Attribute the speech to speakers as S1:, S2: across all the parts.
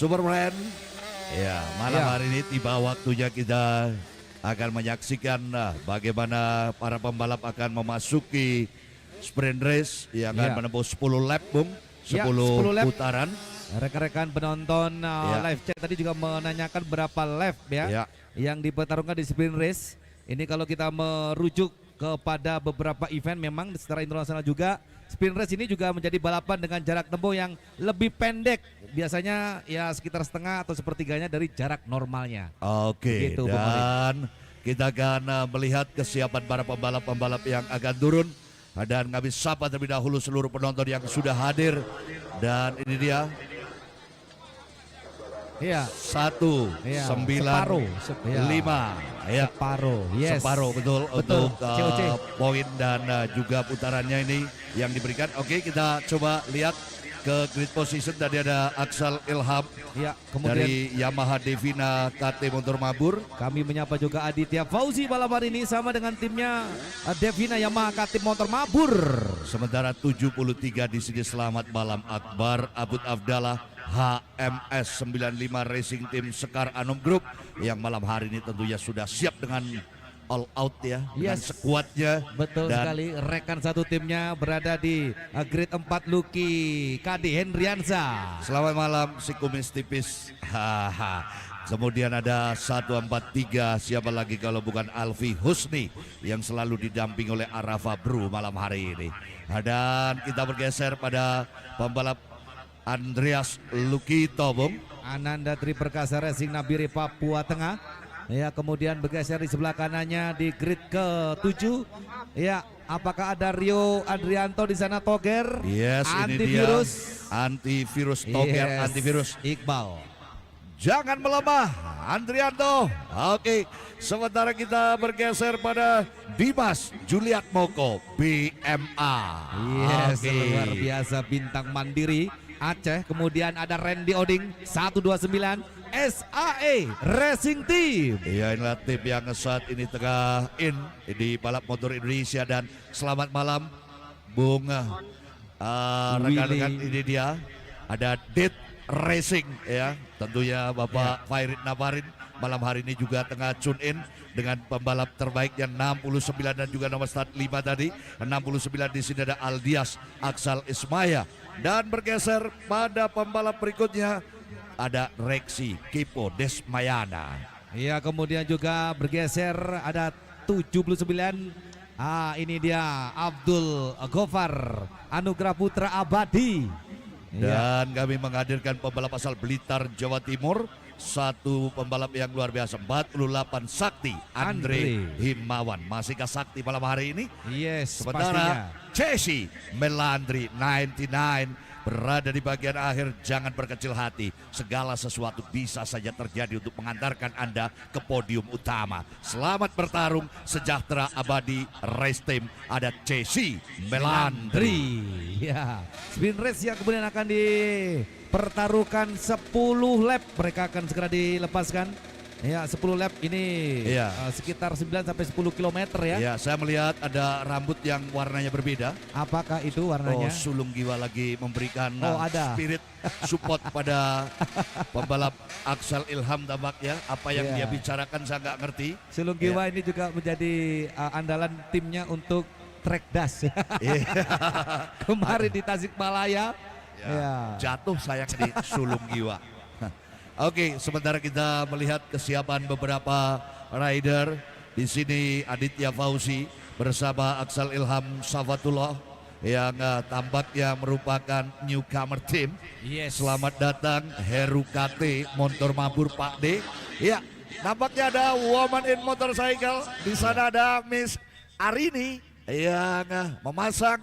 S1: Superman. Ya, malam hari ini tiba waktunya kita akan menyaksikan bagaimana para pembalap akan memasuki sprint race yang akan menempuh 10 lap, Bung. 10
S2: lap.
S1: putaran.
S2: Rekan-rekan penonton live chat tadi juga menanyakan berapa lap yang dipertarungkan di sprint race. Ini kalau kita merujuk kepada beberapa event, memang secara internasional juga sprint race ini juga menjadi balapan dengan jarak tempuh yang lebih pendek. Biasanya ya sekitar setengah atau sepertiganya dari jarak normalnya.
S1: Oke,
S2: Begitu,
S1: dan kita akan melihat kesiapan para pembalap-pembalap yang akan turun. Dan kami sapa terlebih dahulu seluruh penonton yang sudah hadir. Dan ini dia.
S2: Iya.
S1: 1, 9, 5. Ya. Separuh betul untuk poin dan juga putarannya ini yang diberikan. Oke, kita coba lihat ke grid position. Tadi ada Aksal Ilham kemudian dari Yamaha Devina KT Motor Mabur.
S2: Kami menyapa juga Aditya Fauzi malam hari ini sama dengan timnya Devina Yamaha KT Motor Mabur.
S1: Sementara 73 di sini selamat malam Akbar Abud Afdallah HMS 95 Racing Team Sekar Anom Group yang malam hari ini tentunya sudah siap dengan all out ya, dengan sekuatnya.
S2: Betul sekali, rekan satu timnya berada di grid 4 Lucky Kadi Hendriansa.
S1: Selamat malam si kumis tipis. Kemudian ada 143, siapa lagi kalau bukan Alfi Husni yang selalu didamping oleh Arafa Bru malam hari ini. Dan kita bergeser pada pembalap Andreas Lukito, Bung.
S2: Ananda Tri Perkasa Racing Nabire Papua Tengah. Ya, kemudian bergeser di sebelah kanannya di grid ke-7. Ya, apakah ada Rio Adrianto di sana Toger?
S1: Yes,
S2: antivirus.
S1: Ini dia. Antivirus Toger, antivirus
S2: Iqbal.
S1: Jangan melemah, Andrianto. Oke, sementara kita bergeser pada Dimas Juliat Moko, BMA.
S2: Yes, luar biasa bintang mandiri Aceh. Kemudian ada Randy Oding 129 SAE Racing Team.
S1: Iya, inilah tim yang saat ini tengah di balap motor Indonesia. Dan selamat malam Bung rekan-rekan, ini dia ada Dit Racing ya, tentunya Bapak Fairid Nabarin malam hari ini juga tengah tune in dengan pembalap terbaiknya 69 dan juga nomor start 5 tadi 69. Di sini ada Aldias Aksal Ismaya. Dan bergeser pada pembalap berikutnya ada Reksi Kipo Desmayana.
S2: Iya, kemudian juga bergeser ada 79. Ini dia Abdul Gofar Anugrah Putra Abadi.
S1: Dan kami menghadirkan pembalap asal Blitar, Jawa Timur. Satu pembalap yang luar biasa, 48 Sakti Andre Himawan. Masihkah Sakti malam hari ini?
S2: Yes,
S1: sementara Chesi Melandri 99 berada di bagian akhir. Jangan berkecil hati, segala sesuatu bisa saja terjadi untuk mengantarkan Anda ke podium utama. Selamat bertarung, sejahtera abadi race team. Ada Chesi Melandri.
S2: Ya, sprint race yang kemudian akan dipertaruhkan 10 lap. Mereka akan segera dilepaskan. Ya, 10 lap ini sekitar 9 sampai 10 km ya.
S1: Ya, saya melihat ada rambut yang warnanya berbeda.
S2: Apakah itu warnanya?
S1: Oh, Sulung Giwa lagi memberikan
S2: ada
S1: spirit support pada pembalap Aksal Ilham Tabak ya. Apa yang dia bicarakan saya nggak ngerti.
S2: Sulung Giwa ini juga menjadi andalan timnya untuk track dash. Kemarin di Tasikmalaya
S1: jatuh sayang di Sulung Giwa. Oke, sementara kita melihat kesiapan beberapa rider. Di sini Aditya Fauzi bersama Aksal Ilham Safatullah yang tampaknya merupakan newcomer team. Selamat datang Heru KT Motor Mabur Pak D. Ya, nampaknya ada woman in motorcycle. Di sana ada Miss Arini yang memasang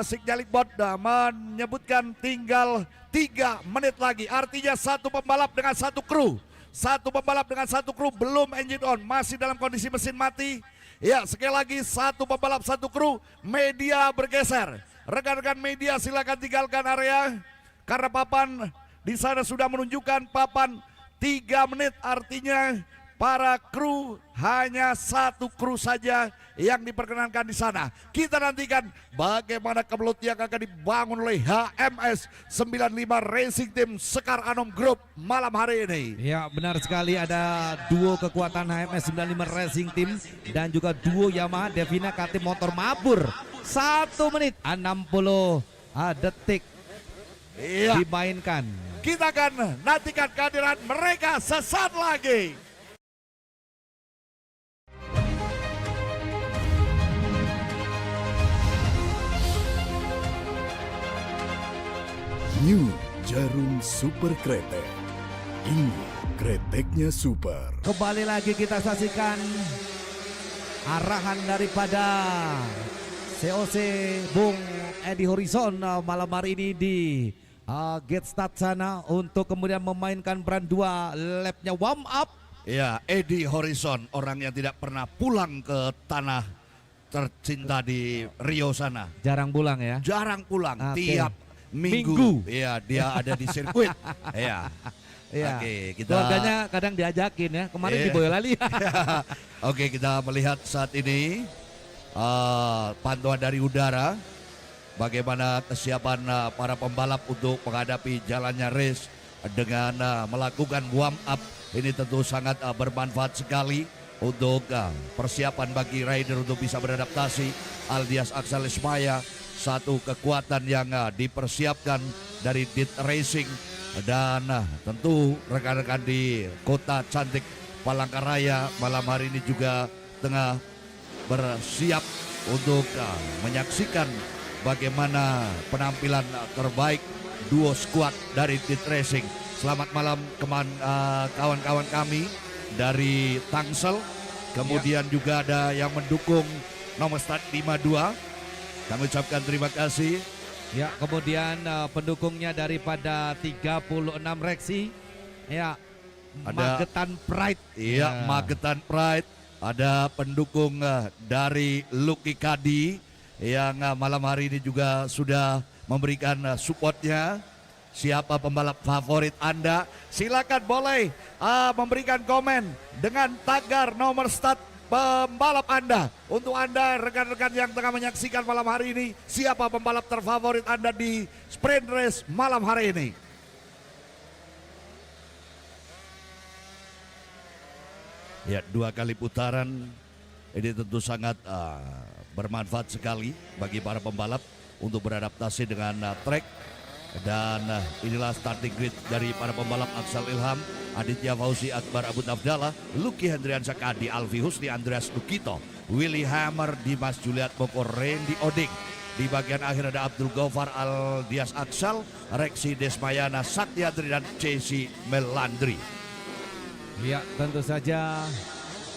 S1: signalik board menyebutkan tinggal 3 menit lagi. Artinya satu pembalap dengan satu kru. Satu pembalap dengan satu kru, belum engine on, masih dalam kondisi mesin mati. Ya, sekali lagi satu pembalap satu kru. Media bergeser. Rekan-rekan media silakan tinggalkan area karena papan di sana sudah menunjukkan papan 3 menit. Artinya para kru hanya satu kru saja yang diperkenankan di sana. Kita nantikan bagaimana kemelut yang akan dibangun oleh HMS 95 Racing Team Sekar Anom Group malam hari ini.
S2: Ya, benar sekali, ada duo kekuatan HMS 95 Racing Team dan juga duo Yamaha Devina KT Motor Mabur. 1 menit 60 detik dimainkan.
S1: Kita akan nantikan kehadiran mereka sesaat lagi.
S3: New Jarum Super Kretek. Ini kreteknya super.
S2: Kembali lagi kita saksikan arahan daripada COC Bung Edi Horizon malam hari ini di gate start sana untuk kemudian memainkan brand 2 lapnya warm up.
S1: Ya, Edi Horizon, orang yang tidak pernah pulang ke tanah tercinta di Rio sana.
S2: Jarang pulang ya.
S1: Jarang pulang,
S2: Oke.
S1: tiap minggu. Iya, dia ada di sirkuit. Iya.
S2: Iya.
S1: Oke, kita
S2: Keluarganya kadang diajakin ya. Kemarin
S1: Iya.
S2: di Boyolali.
S1: Oke, kita melihat saat ini pantauan dari udara bagaimana kesiapan para pembalap untuk menghadapi jalannya race dengan melakukan warm up. Ini tentu sangat bermanfaat sekali untuk persiapan bagi rider untuk bisa beradaptasi. Aldias Aksal Ismaya, satu kekuatan yang dipersiapkan dari Dit Racing, dan tentu rekan-rekan di kota cantik Palangkaraya malam hari ini juga tengah bersiap untuk menyaksikan bagaimana penampilan terbaik duo squad dari Dit Racing. Selamat malam kawan-kawan kami dari Tangsel. Kemudian juga ada yang mendukung nomor start 52. Kami ucapkan terima kasih.
S2: Ya, kemudian pendukungnya daripada 36 Reksi. Ya,
S1: Ada-
S2: Magetan Pride.
S1: Iya, Magetan Pride. Ada pendukung dari Lucky Kadi yang malam hari ini juga sudah memberikan supportnya. Siapa pembalap favorit Anda? Silakan boleh memberikan komen dengan tagar nomor start pembalap Anda. Untuk Anda rekan-rekan yang tengah menyaksikan malam hari ini, siapa pembalap terfavorit Anda di sprint race malam hari ini? Ya, 2 kali putaran ini tentu sangat bermanfaat sekali bagi para pembalap untuk beradaptasi dengan track. Dan inilah starting grid dari para pembalap: Aksal Ilham, Aditya Fauzi, Akbar Abu Abdallah, Lucky Hendriansyah Kadi, Alfi Husni, Andreas Lukito, Willy Hammer, Dimas Juliat Moko, Randy Oding. Di bagian akhir ada Abdul Ghaffar, Aldias Aksal, Reksi Desmayana, Satyadri, dan Chelsea Melandri.
S2: Ya, tentu saja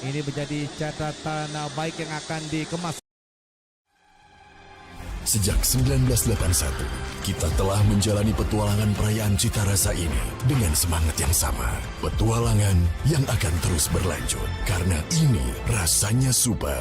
S2: ini menjadi catatan baik yang akan dikemas.
S3: Sejak 1981, kita telah menjalani petualangan perayaan Cita Rasa ini dengan semangat yang sama. Petualangan yang akan terus berlanjut, karena ini rasanya super.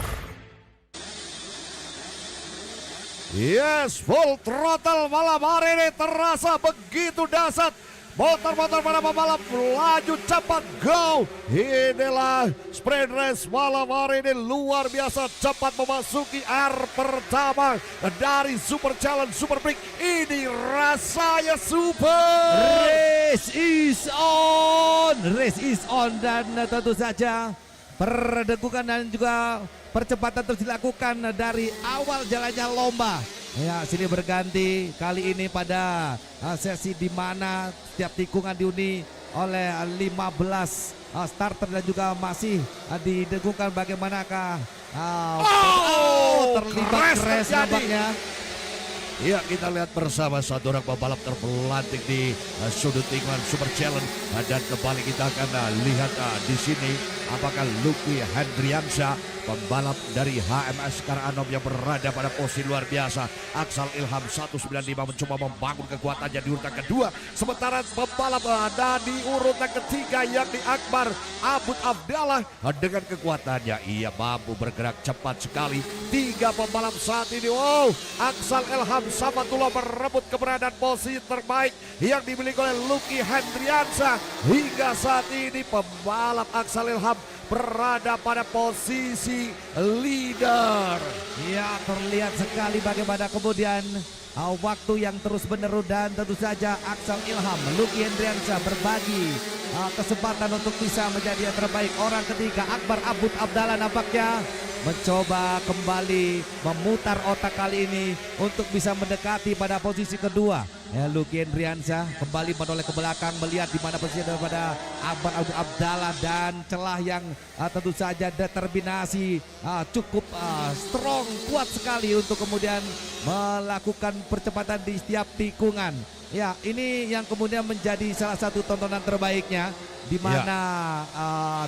S1: Yes, full throttle malam hari ini terasa begitu dahsyat. Motor-motor para pembalap laju cepat, go. Inilah sprint race malam hari ini luar biasa cepat memasuki R pertama dari Super Challenge Super Big. Ini rasanya super.
S2: Race is on, race is on, dan tentu saja perdegukan dan juga percepatan terus dilakukan dari awal jalannya lomba. Ya, sini berganti kali ini pada sesi di mana setiap tikungan dihuni oleh 15 starter dan juga masih didengungkan bagaimanakah terlibat crash nampaknya.
S1: Ya, kita lihat bersama satu orang pembalap terpelantik di sudut tikungan Super Challenge, dan kembali kita akan lihat di sini apakah Lucky Hendriansyah, pembalap dari HMS Sekar Anom yang berada pada posisi luar biasa. Aksal Ilham 195 mencoba membangun kekuatannya di urutan kedua, sementara pembalap ada di urutan ketiga yakni Akbar Abu Abdallah dengan kekuatannya ia mampu bergerak cepat sekali. 3 pembalap saat ini. Wow, Aksal Ilham Safatullah merebut keberadaan posisi terbaik yang dimiliki oleh Lucky Hendriansyah. Hingga saat ini pembalap Aksal Ilham berada pada posisi leader.
S2: Ya, terlihat sekali bagaimana kemudian waktu yang terus menerus dan tentu saja Aksal Ilham, Lucky Hendriansyah berbagi kesempatan untuk bisa menjadi yang terbaik. Orang ketiga Akbar Abud Abdallah nampaknya mencoba kembali memutar otak kali ini untuk bisa mendekati pada posisi kedua. Ya, Lucky Hendriansyah kembali menoleh ke belakang melihat di mana posisi daripada Akbar Abud Abdallah dan celah yang tentu saja determinasi cukup strong, kuat sekali untuk kemudian melakukan percepatan di setiap tikungan. Ya, ini yang kemudian menjadi salah satu tontonan terbaiknya, di mana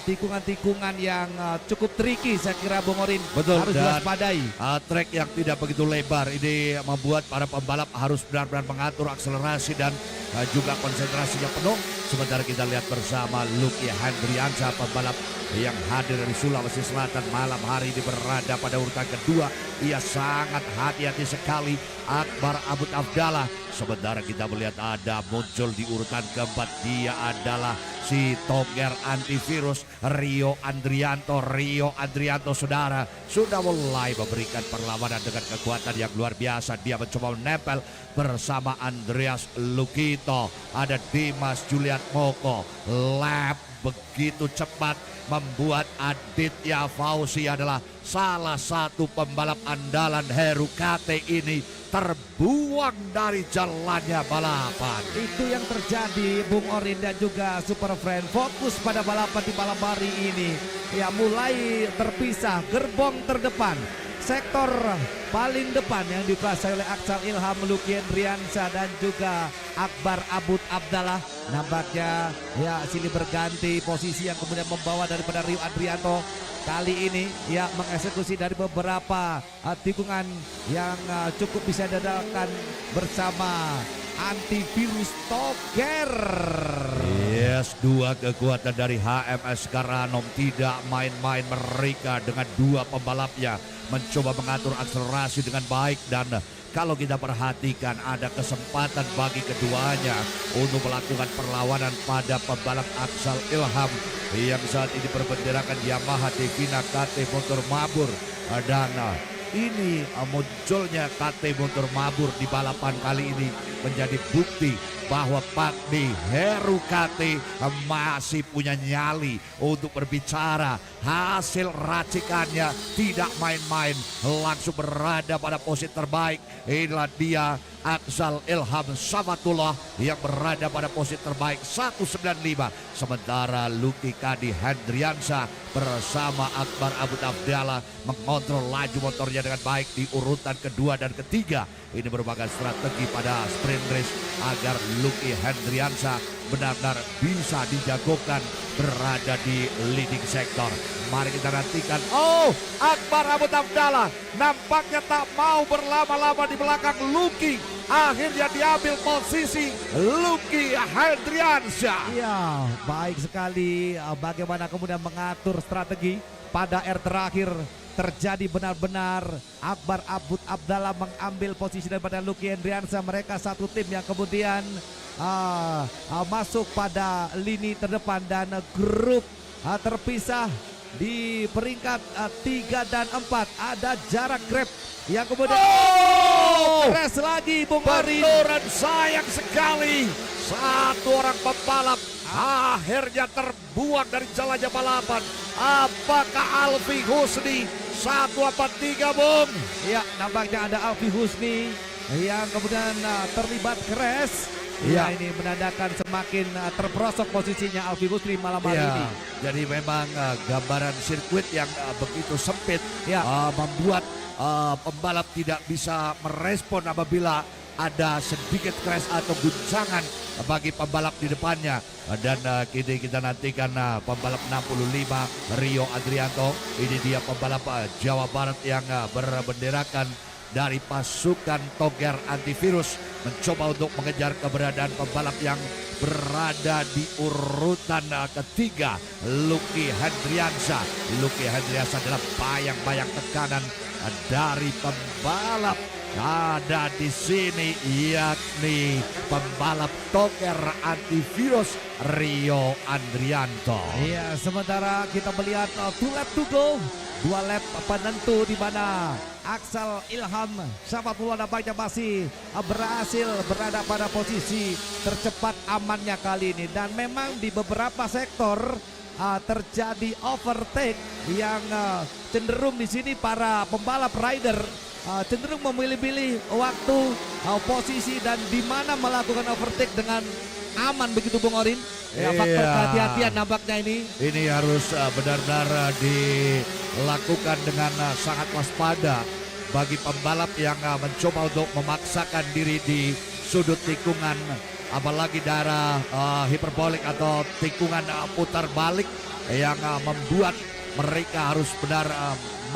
S2: tikungan-tikungan yang cukup tricky saya kira Bung Orin harus diwaspadai.
S1: Trek yang tidak begitu lebar ini membuat para pembalap harus benar-benar mengatur akselerasi dan juga konsentrasinya penuh. Sementara kita lihat bersama Lucky Hendriansyah, pembalap yang hadir dari Sulawesi Selatan malam hari ini berada pada urutan kedua. Ia sangat hati-hati sekali. Akbar Abud Abdallah. Sementara kita melihat ada muncul di urutan keempat, dia adalah si Toger Antivirus Rio Andrianto. Rio Andrianto saudara sudah mulai memberikan perlawanan dengan kekuatan yang luar biasa. Dia mencoba menempel bersama Andreas Lukito. Ada Dimas Julian Moko. Lap begitu cepat membuat Aditya Fauzi adalah salah satu pembalap andalan Heru KT ini terbuang dari jalannya balapan.
S2: Itu yang terjadi Bung Orin dan juga Super Friend. Fokus pada balapan di malam hari ini. Ya, mulai terpisah gerbong terdepan. Sektor paling depan yang dikuasai oleh Aksal Ilham, Lucky Hendriansyah dan juga Akbar Abud Abdallah. Nampaknya ya sini berganti posisi yang kemudian membawa daripada Rio Andrianto. Kali ini ya mengeksekusi dari beberapa tikungan yang cukup bisa didapatkan bersama Antivirus Toger.
S1: Yes, dua kekuatan dari HMS Garanom, tidak main-main mereka dengan dua pembalapnya mencoba mengatur akselerasi dengan baik, dan kalau kita perhatikan ada kesempatan bagi keduanya untuk melakukan perlawanan pada pembalap Aksal Ilham yang saat ini berbenderakan Yamaha Devina KT Motor Mabur. Dan ini munculnya KT Motor Mabur di balapan kali ini menjadi bukti bahwa Pakdi Heru KT masih punya nyali untuk berbicara. Hasil racikannya tidak main-main, langsung berada pada posisi terbaik. Inilah dia Aksal Ilham Safatullah yang berada pada posisi terbaik 195. Sementara Lucky Kadi Hendriansyah bersama Akbar Abud Abdallah mengontrol laju motornya dengan baik di urutan kedua dan ketiga. Ini merupakan strategi pada sprint race agar Lucky Hendriansyah benar-benar bisa dijagokan berada di leading sektor. Mari kita nantikan. Oh, Akbar Abud Abdallah nampaknya tak mau berlama-lama di belakang Lucky. Akhirnya diambil posisi Lucky Hendriansyah.
S2: Iya, baik sekali bagaimana kemudian mengatur strategi pada terakhir. Terjadi benar-benar Akbar Abud Abdallah mengambil posisi daripada Lucky Hendriansyah. Mereka satu tim yang kemudian masuk pada lini terdepan dan grup terpisah di peringkat 3 dan 4. Ada jarak grab yang kemudian crash lagi Bung Orin.
S1: Benturan sayang sekali. Satu orang pembalap akhirnya terbuang dari jalannya balapan. Apakah Alfi Husni 143 Bung?
S2: Ya, nampaknya ada Alfi Husni yang kemudian terlibat crash.
S1: Ya,
S2: ini menandakan semakin terperosok posisinya Alfi Husni malam hari ini.
S1: Jadi memang gambaran sirkuit yang begitu sempit
S2: Ya.
S1: membuat pembalap tidak bisa merespon apabila ada sedikit crash atau guncangan bagi pembalap di depannya. Dan kini kita nantikan pembalap 65 Rio Andrianto. Ini dia pembalap Jawa Barat yang berbenderakan dari pasukan Toger Antivirus, mencoba untuk mengejar keberadaan pembalap yang berada di urutan ketiga, Lucky Hendriansyah. Lucky Hendriansyah adalah bayang-bayang tekanan dari pembalap ada di sini yakni pembalap Toger antivirus Rio Andrianto.
S2: Iya, sementara kita melihat 2 lap to go, 2 lap penentu di mana Axel Ilham Safatullah nampaknya masih berhasil berada pada posisi tercepat amannya kali ini, dan memang di beberapa sektor terjadi overtake yang cenderung di sini para pembalap rider cenderung memilih-pilih waktu, posisi dan di mana melakukan overtake dengan aman begitu Bung Orin. Ya, faktor kehati-hatian nampaknya ini.
S1: Ini harus benar-benar dilakukan dengan sangat waspada bagi pembalap yang mencoba untuk memaksakan diri di sudut tikungan, apalagi daerah hiperbolik atau tikungan putar balik yang membuat mereka harus benar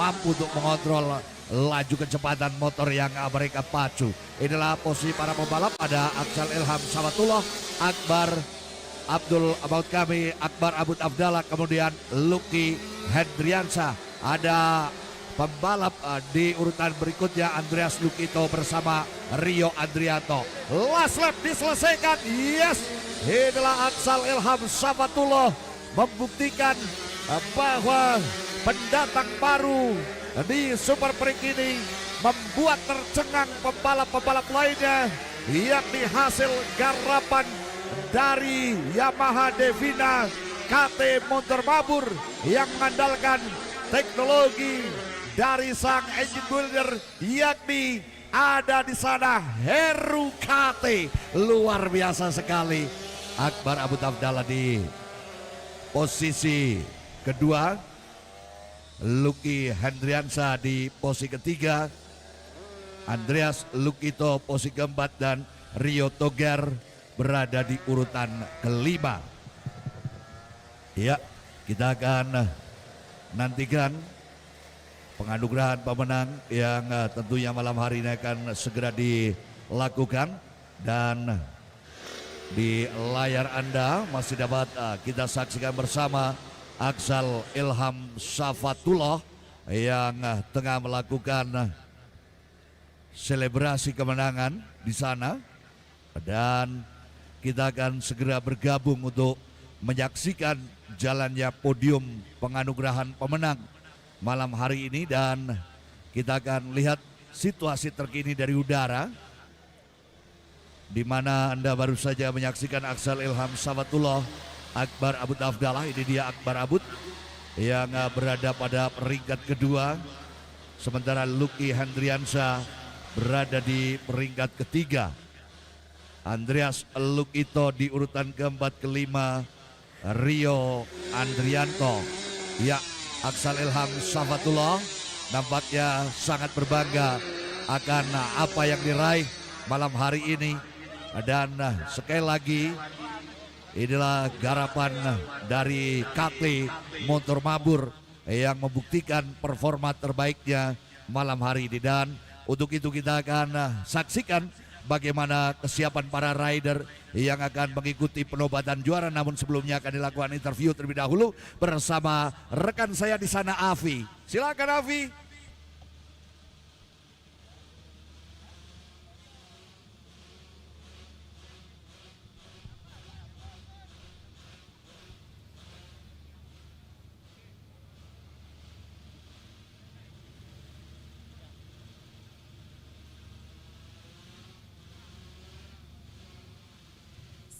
S1: mampu untuk mengontrol laju kecepatan motor yang mereka pacu. Inilah posisi para pembalap, ada Axel Ilham Safatullah, Akbar Abdul About Kami, Akbar Abud Abdallah, kemudian Lucky Hendriansa. Ada pembalap di urutan berikutnya Andreas Lukito bersama Rio Andrianto. Last lap diselesaikan. Yes, inilah Axel Ilham Safatullah membuktikan bahwa pendatang baru di Super Prix ini membuat tercengang pembalap-pembalap lainnya, yakni hasil garapan dari Yamaha Devina KT Motor Mabur yang mengandalkan teknologi dari sang engine builder, yakni ada di sana Heru KT. Luar biasa sekali. Akbar Abu Abdallah di posisi kedua, Lucky Hendriansa di posisi ketiga, Andreas Lukito posisi keempat, dan Rio Toger berada di urutan kelima. Ya, kita akan nantikan penganugerahan pemenang yang tentunya malam hari ini akan segera dilakukan, dan di layar Anda masih dapat kita saksikan bersama Axel Ilham Safatullah yang tengah melakukan selebrasi kemenangan di sana, dan kita akan segera bergabung untuk menyaksikan jalannya podium penganugerahan pemenang malam hari ini, dan kita akan lihat situasi terkini dari udara, di mana Anda baru saja menyaksikan Axel Ilham Safatullah, Akbar Abud Abdallah. Ini dia Akbar Abud yang berada pada peringkat kedua, sementara Lucky Hendriansa berada di peringkat ketiga. Andreas Lukito di urutan keempat, kelima Rio Andrianto. Ya, Axel Ilham Safatullah nampaknya sangat berbangga akan apa yang diraih malam hari ini, dan sekali lagi inilah garapan dari KT Motor Mabur yang membuktikan performa terbaiknya malam hari ini, dan untuk itu kita akan saksikan bagaimana kesiapan para rider yang akan mengikuti penobatan juara. Namun sebelumnya akan dilakukan interview terlebih dahulu bersama rekan saya di sana, Avi. Silakan Avi.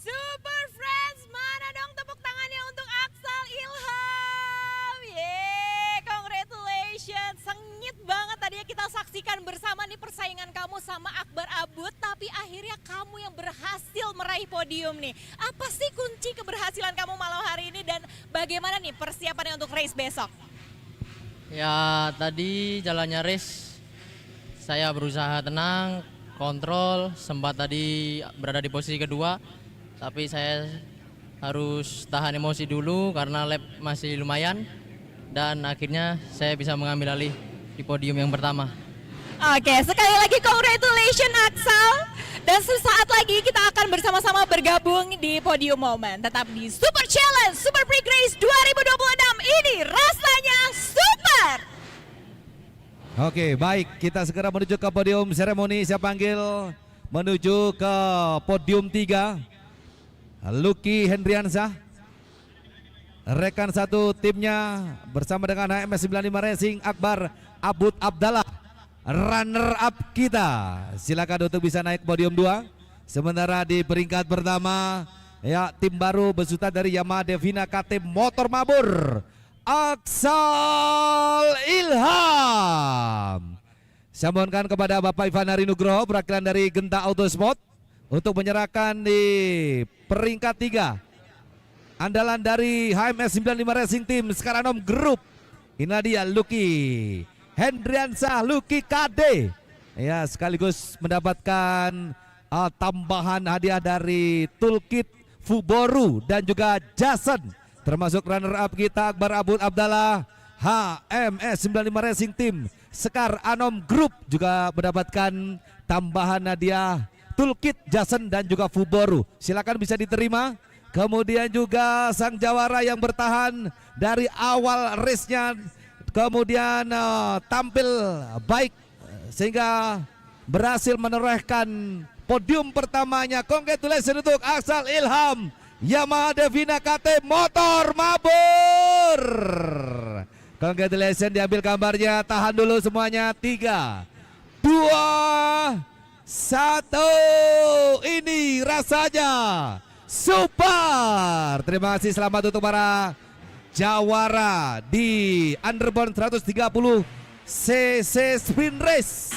S4: Super Friends, mana dong tepuk tangannya untuk Axel Ilham. Yeay, congratulations. Sengit banget tadi ya kita saksikan bersama nih persaingan kamu sama Akbar Abud, tapi akhirnya kamu yang berhasil meraih podium nih. Apa sih kunci keberhasilan kamu malam hari ini, dan bagaimana nih persiapannya untuk race besok?
S5: Ya, tadi jalannya race saya berusaha tenang, kontrol, sempat tadi berada di posisi kedua, tapi saya harus tahan emosi dulu karena lap masih lumayan, dan akhirnya saya bisa mengambil alih di podium yang pertama.
S4: Oke, sekali lagi congratulations Axel. Dan sesaat lagi kita akan bersama-sama bergabung di podium moment. Tetap di Super Challenge Super Prix Race 2026, ini rasanya super.
S2: Oke, baik, kita segera menuju ke podium seremoni. Saya panggil menuju ke podium 3 Lucky Hendriansah, rekan satu timnya bersama dengan HMS 95 Racing Akbar Abud Abdallah, runner up kita. Silakan untuk bisa naik podium 2. Sementara di peringkat pertama ya tim baru besutan dari Yamaha Devina KT Motor Mabur, Aksal Ilham. Saya mohonkan kepada Bapak Ivan Hari Nugroho perwakilan dari Genta Autosport untuk menyerahkan di peringkat 3 andalan dari HMS 95 Racing Team Skaranom Group. Inilah dia Lucky Hendriansah, Lucky KD. Ya, sekaligus mendapatkan tambahan hadiah dari toolkit Fuboru dan juga Jason. Termasuk runner up kita Akbar Abud Abdallah, HMS 95 Racing Team Sekar Anom Group juga mendapatkan tambahan hadiah toolkit Jason dan juga Fuboru. Silakan bisa diterima. Kemudian juga sang jawara yang bertahan dari awal race-nya, kemudian tampil baik sehingga berhasil menorehkan podium pertamanya. Congratulations untuk Aksal Ilham, Yamaha Devina KT Motor Mabur. Congratulations, diambil gambarnya. Tahan dulu semuanya. 3, 2, 1. Ini rasanya super. Terima kasih, selamat untuk para jawara di Underborn 130 cc Sprint Race.